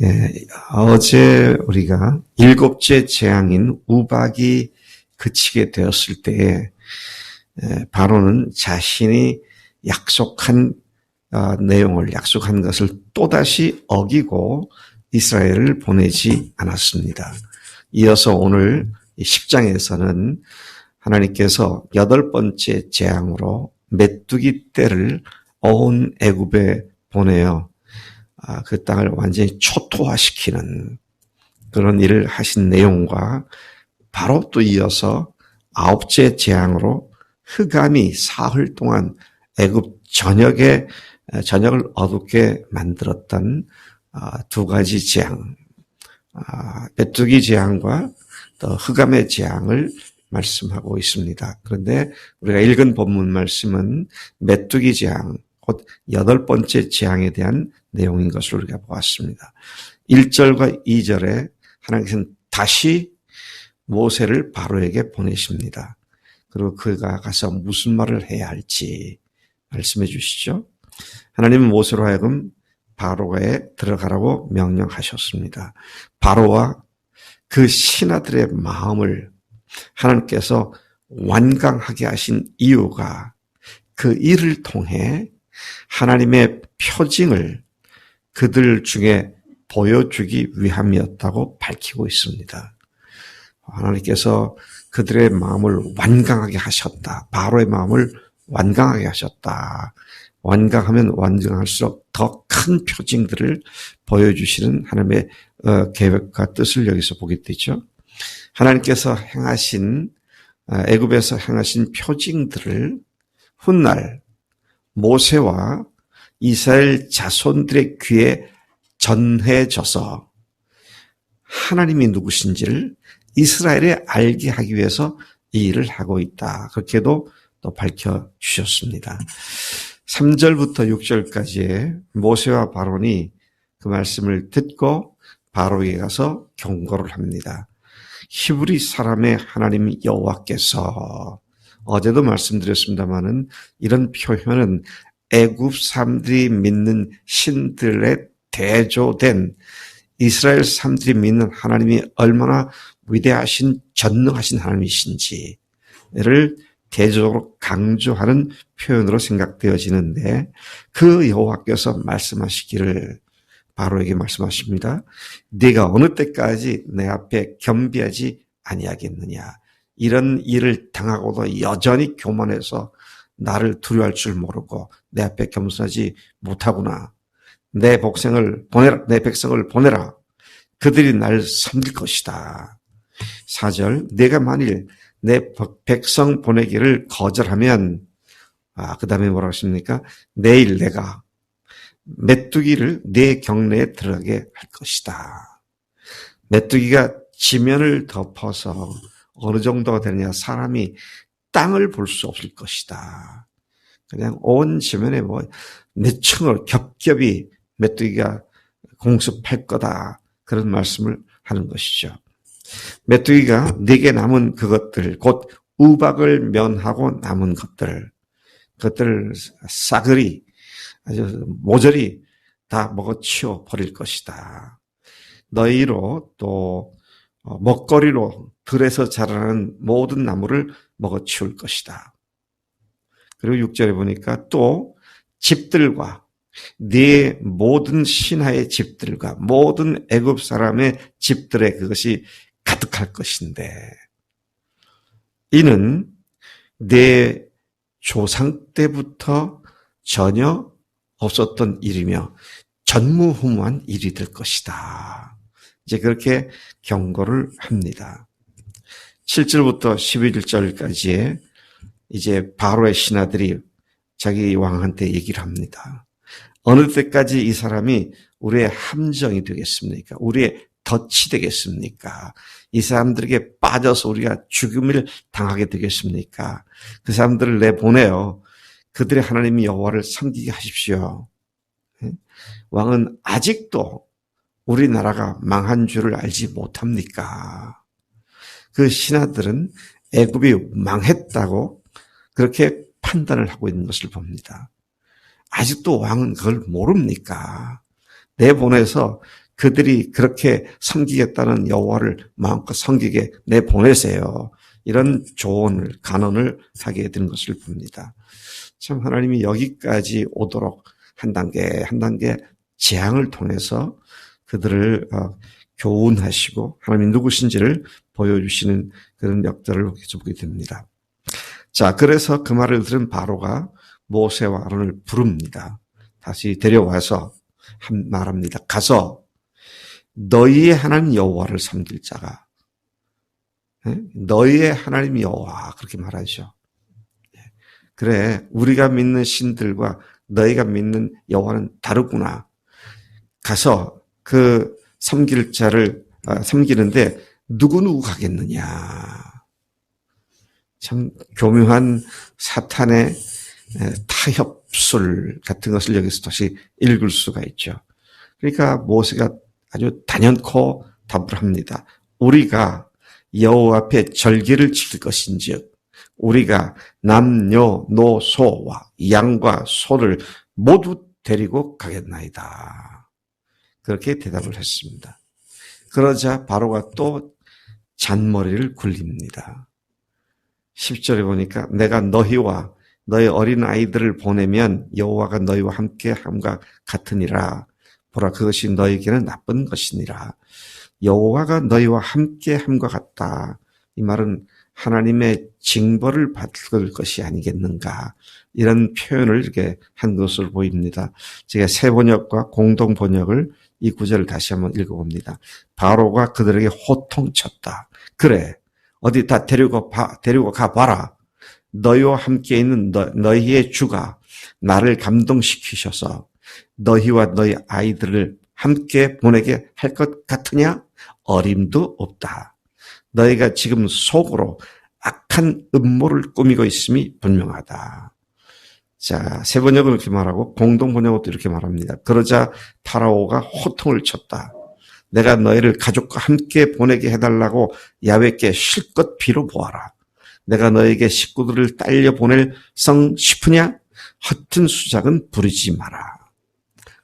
예, 어제 우리가 일곱째 재앙인 우박이 그치게 되었을 때에 바로는 자신이 약속한 내용을 약속한 것을 또다시 어기고 이스라엘을 보내지 않았습니다. 이어서 오늘 10장에서는 하나님께서 8번째 재앙으로 메뚜기 떼를 온 애굽에 보내어 그 땅을 완전히 초토화시키는 그런 일을 하신 내용과 바로 또 이어서 9째 재앙으로 흑암이 사흘 동안 애굽 전역을 어둡게 만들었던 두 가지 재앙, 메뚜기 재앙과 또 흑암의 재앙을 말씀하고 있습니다. 그런데 우리가 읽은 본문 말씀은 메뚜기 재앙, 곧 8번째 재앙에 대한 내용인 것을 우리가 보았습니다. 1절과 2절에 하나님께서는 다시 모세를 바로에게 보내십니다. 그리고 그가 가서 무슨 말을 해야 할지 말씀해 주시죠. 하나님은 모세로 하여금 바로에 들어가라고 명령하셨습니다. 바로와 그 신하들의 마음을 하나님께서 완강하게 하신 이유가 그 일을 통해 하나님의 표징을 그들 중에 보여주기 위함이었다고 밝히고 있습니다. 하나님께서 그들의 마음을 완강하게 하셨다. 바로의 마음을 완강하게 하셨다. 완강하면 완강할수록 더 큰 표징들을 보여주시는 하나님의 계획과 뜻을 여기서 보게 되죠. 하나님께서 행하신 애굽에서 행하신 표징들을 훗날 모세와 이스라엘 자손들의 귀에 전해져서 하나님이 누구신지를 이스라엘에 알게 하기 위해서 이 일을 하고 있다. 그렇게도 또 밝혀주셨습니다. 3절부터 6절까지의 모세와 바론이 그 말씀을 듣고 바로에게 가서 경고를 합니다. 히브리 사람의 하나님 여호와께서, 어제도 말씀드렸습니다마는 이런 표현은 애굽 사람들이 믿는 신들의 대조된 이스라엘 사람들이 믿는 하나님이 얼마나 위대하신 전능하신 하나님이신지를 대조적으로 강조하는 표현으로 생각되어지는데, 그 여호와께서 말씀하시기를 바로에게 말씀하십니다. 네가 어느 때까지 내 앞에 겸비하지 아니하겠느냐. 이런 일을 당하고도 여전히 교만해서 나를 두려워할 줄 모르고 내 앞에 겸손하지 못하구나. 내 백성을 보내라. 그들이 날 섬길 것이다. 4절, 내가 만일 내 백성 보내기를 거절하면, 그 다음에 뭐라고 하십니까? 내일 내가 메뚜기를 내 경내에 들어가게 할 것이다. 메뚜기가 지면을 덮어서 어느 정도가 되느냐, 사람이 땅을 볼 수 없을 것이다. 그냥 온 지면에 몇 층을 겹겹이 메뚜기가 공습할 거다. 그런 말씀을 하는 것이죠. 메뚜기가 네게 남은 그것들, 곧 우박을 면하고 남은 것들, 그것들을 싸그리 아주 모조리 다 먹어치워 버릴 것이다. 너희로 또 먹거리로 들에서 자라는 모든 나무를 먹어치울 것이다. 그리고 6절에 보니까 또 집들과 네 모든 신하의 집들과 모든 애굽 사람의 집들에 그것이 가득할 것인데, 이는 내 조상 때부터 전혀 없었던 일이며 전무후무한 일이 될 것이다. 이제 그렇게 경고를 합니다. 7절부터 11절까지의 이제 바로의 신하들이 자기 왕한테 얘기를 합니다. 어느 때까지 이 사람이 우리의 함정이 되겠습니까? 우리의 덫이 되겠습니까? 이 사람들에게 빠져서 우리가 죽음을 당하게 되겠습니까? 그 사람들을 내보내어 그들의 하나님 여호와를 섬기게 하십시오. 왕은 아직도 우리나라가 망한 줄을 알지 못합니까? 그 신하들은 애굽이 망했다고 그렇게 판단을 하고 있는 것을 봅니다. 아직도 왕은 그걸 모릅니까? 내보내서 그들이 그렇게 섬기겠다는 여호와를 마음껏 섬기게 내보내세요. 이런 조언을, 간언을 하게 된 것을 봅니다. 참 하나님이 여기까지 오도록 한 단계 한 단계 재앙을 통해서 그들을 교훈하시고 하나님이 누구신지를 보여주시는 그런 역사를 보게 됩니다. 자, 그래서 그 말을 들은 바로가 모세와 아론을 부릅니다. 다시 데려와서 말합니다. 가서 너희의 하나님 여호와를 섬길 자가, 너희의 하나님 여호와, 그렇게 말하죠. 그래, 우리가 믿는 신들과 너희가 믿는 여호와는 다르구나. 가서 그 섬길 자를 섬기는데 누구 가겠느냐. 참 교묘한 사탄의 타협술 같은 것을 여기서 다시 읽을 수가 있죠. 그러니까 모세가 아주 단연코 답을 합니다. 우리가 여호와 앞에 절기를 지킬 것인즉 우리가 남녀노소와 양과 소를 모두 데리고 가겠나이다. 그렇게 대답을 했습니다. 그러자 바로가 또 잔머리를 굴립니다. 10절에 보니까 내가 너희와 너희 어린 아이들을 보내면 여호와가 너희와 함께 함과 같으니라. 보라, 그것이 너희에게는 나쁜 것이니라. 여호와가 너희와 함께 함과 같다. 이 말은 하나님의 징벌을 받을 것이 아니겠는가. 이런 표현을 이렇게 한 것으로 보입니다. 제가 새 번역과 공동 번역을 이 구절을 다시 한번 읽어봅니다. 바로가 그들에게 호통쳤다. 그래, 어디 다 데리고 가봐라. 너희와 함께 있는 너희의 주가 나를 감동시키셔서 너희와 너희 아이들을 함께 보내게 할 것 같으냐? 어림도 없다. 너희가 지금 속으로 악한 음모를 꾸미고 있음이 분명하다. 자, 새 번역은 이렇게 말하고 공동 번역도 이렇게 말합니다. 그러자 파라오가 호통을 쳤다. 내가 너희를 가족과 함께 보내게 해달라고 야훼께 실컷 빌어보아라. 내가 너에게 식구들을 딸려 보낼 성 싶으냐? 허튼 수작은 부리지 마라.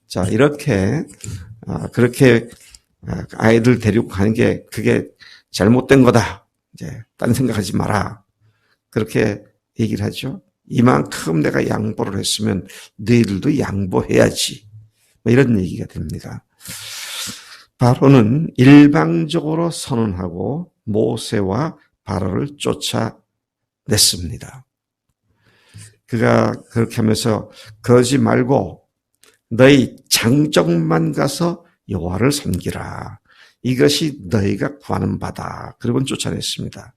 자, 이렇게 그렇게 아이들 데리고 가는 게 그게 잘못된 거다. 이제 딴 생각하지 마라. 그렇게 얘기를 하죠. 이만큼 내가 양보를 했으면 너희들도 양보해야지. 이런 얘기가 됩니다. 바로는 일방적으로 선언하고 모세와 바로를 쫓아냈습니다. 그가 그렇게 하면서 그러지 말고 너희 장정만 가서 여호와를 섬기라. 이것이 너희가 구하는 바다. 그리고 쫓아냈습니다.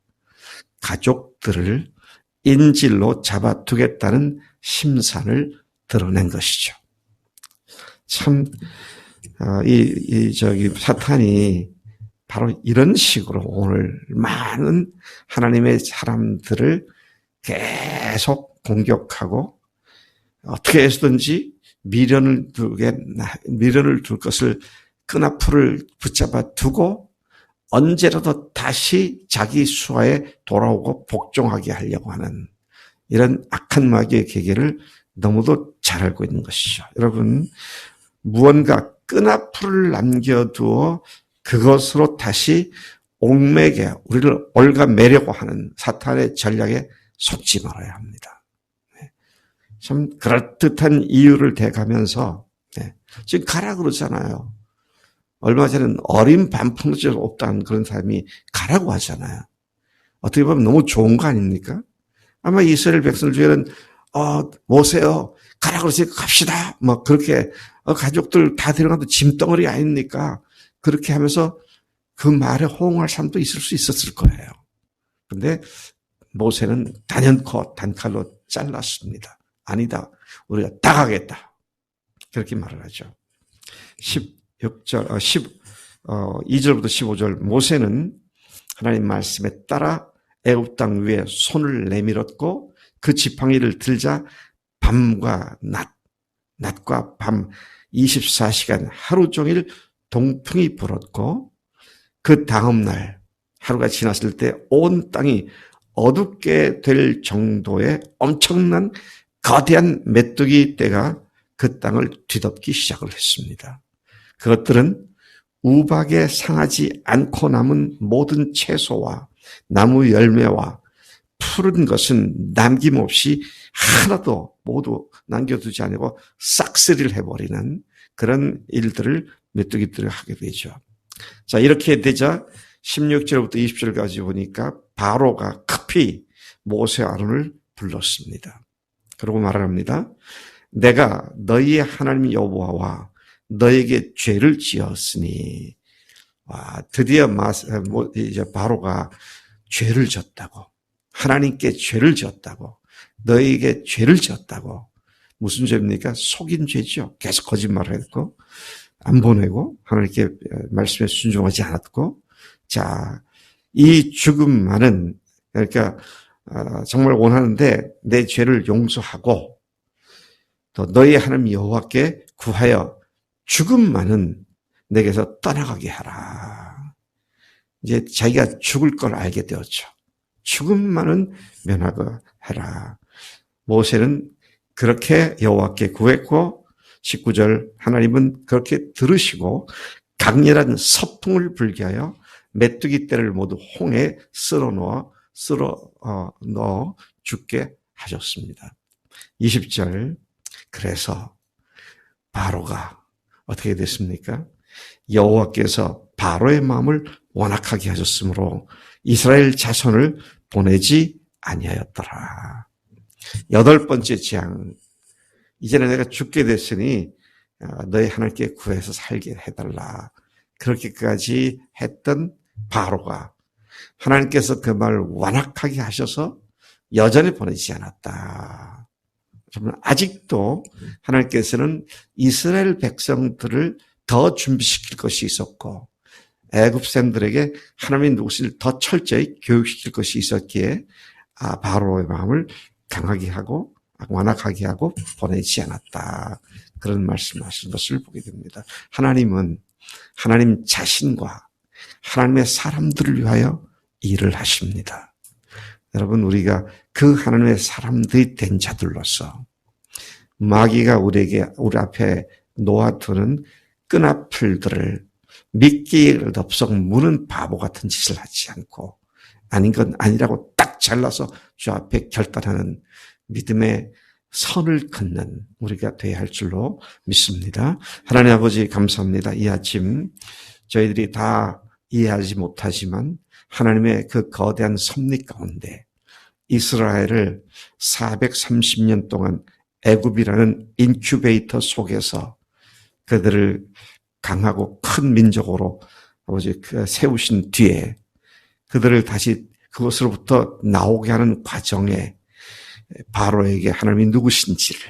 가족들을 인질로 잡아두겠다는 심산을 드러낸 것이죠. 참, 사탄이 바로 이런 식으로 오늘 많은 하나님의 사람들을 계속 공격하고 어떻게 해서든지 미련을 둘 것을 끈앞풀을 붙잡아 두고 언제라도 다시 자기 수하에 돌아오고 복종하게 하려고 하는 이런 악한 마귀의 계계를 너무도 잘 알고 있는 것이죠. 여러분, 무언가 끈앞풀을 남겨두어 그것으로 다시 옥매게 우리를 올가매려고 하는 사탄의 전략에 속지 말아야 합니다. 참 그럴듯한 이유를 대가면서 지금 가라 그러잖아요. 얼마 전에는 어린 반푼도 없다는 그런 사람이 가라고 하잖아요. 어떻게 보면 너무 좋은 거 아닙니까? 아마 이스라엘 백성들 중에는 모세요 가라 그러니까 갑시다. 막 그렇게 가족들 다 데려가도 짐덩어리 아닙니까? 그렇게 하면서 그 말에 호응할 사람도 있을 수 있었을 거예요. 그런데 모세는 단연코 단칼로 잘랐습니다. 아니다. 우리가 다 가겠다. 그렇게 말을 하죠. 2절부터 15절 모세는 하나님 말씀에 따라 애굽 땅 위에 손을 내밀었고 그 지팡이를 들자 밤과 낮과 밤 24시간 하루 종일 동풍이 불었고 그 다음 날 하루가 지났을 때 온 땅이 어둡게 될 정도의 엄청난 거대한 메뚜기 떼가 그 땅을 뒤덮기 시작을 했습니다. 그것들은 우박에 상하지 않고 남은 모든 채소와 나무 열매와 푸른 것은 남김없이 하나도 모두 남겨두지 않고 싹쓸이를 해버리는 그런 일들을 메뚜기들이 하게 되죠. 자, 이렇게 되자 16절부터 20절까지 보니까 바로가 급히 모세 아론을 불렀습니다. 그러고 말합니다. 내가 너희의 하나님 여호와와 너에게 죄를 지었으니, 드디어 이제 바로가 죄를 졌다고, 하나님께 죄를 지었다고, 너에게 죄를 지었다고. 무슨 죄입니까? 속인 죄죠. 계속 거짓말을 했고, 안 보내고, 하나님께 말씀에 순종하지 않았고, 자, 이 죽음만은, 그러니까, 정말 원하는데 내 죄를 용서하고, 또 너희 하나님 여호와께 구하여 죽음만은 내게서 떠나가게 하라. 이제 자기가 죽을 걸 알게 되었죠. 죽음만은 면하게 하라. 모세는 그렇게 여호와께 구했고 19절 하나님은 그렇게 들으시고 강렬한 서풍을 불게 하여 메뚜기 떼를 모두 홍에 쓸어 넣어 죽게 하셨습니다. 20절 그래서 바로가 어떻게 됐습니까? 여호와께서 바로의 마음을 완악하게 하셨으므로 이스라엘 자손을 보내지 아니하였더라. 8번째 재앙. 이제는 내가 죽게 됐으니 너희 하나님께 구해서 살게 해달라. 그렇게까지 했던 바로가 하나님께서 그 말을 완악하게 하셔서 여전히 보내지 않았다. 아직도 하나님께서는 이스라엘 백성들을 더 준비시킬 것이 있었고 애굽 사람들에게 하나님의 누구신지를 더 철저히 교육시킬 것이 있었기에 바로의 마음을 강하게 하고 완악하게 하고 보내지 않았다. 그런 말씀하신 것을 보게 됩니다. 하나님은 하나님 자신과 하나님의 사람들을 위하여 일을 하십니다. 여러분, 우리가 그 하나님의 사람들이 된 자들로서 마귀가 우리 앞에 놓아두는 끈앞풀들을 미끼를 덥석 무는 바보 같은 짓을 하지 않고 아닌 건 아니라고 딱 잘라서 주 앞에 결단하는 믿음의 선을 긋는 우리가 되어야 할 줄로 믿습니다. 하나님 아버지 감사합니다. 이 아침 저희들이 다 이해하지 못하지만 하나님의 그 거대한 섭리 가운데 이스라엘을 430년 동안 애굽이라는 인큐베이터 속에서 그들을 강하고 큰 민족으로 아버지 세우신 뒤에 그들을 다시 그것으로부터 나오게 하는 과정에 바로에게 하나님이 누구신지를,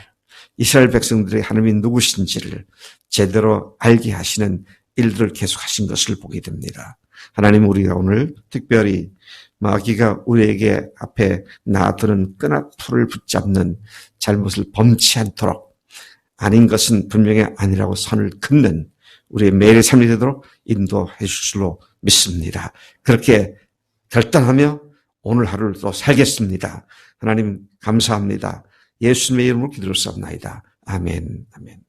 이스라엘 백성들의 하나님이 누구신지를 제대로 알게 하시는 일들을 계속하신 것을 보게 됩니다. 하나님, 우리가 오늘 특별히 마귀가 우리에게 앞에 놔두는 끈앞풀을 붙잡는 잘못을 범치 않도록 아닌 것은 분명히 아니라고 선을 긋는 우리의 매일의 삶이 되도록 인도해 주실 줄로 믿습니다. 그렇게 결단하며 오늘 하루를 또 살겠습니다. 하나님 감사합니다. 예수님의 이름으로 기도를 쌉나이다. 아멘. 아멘.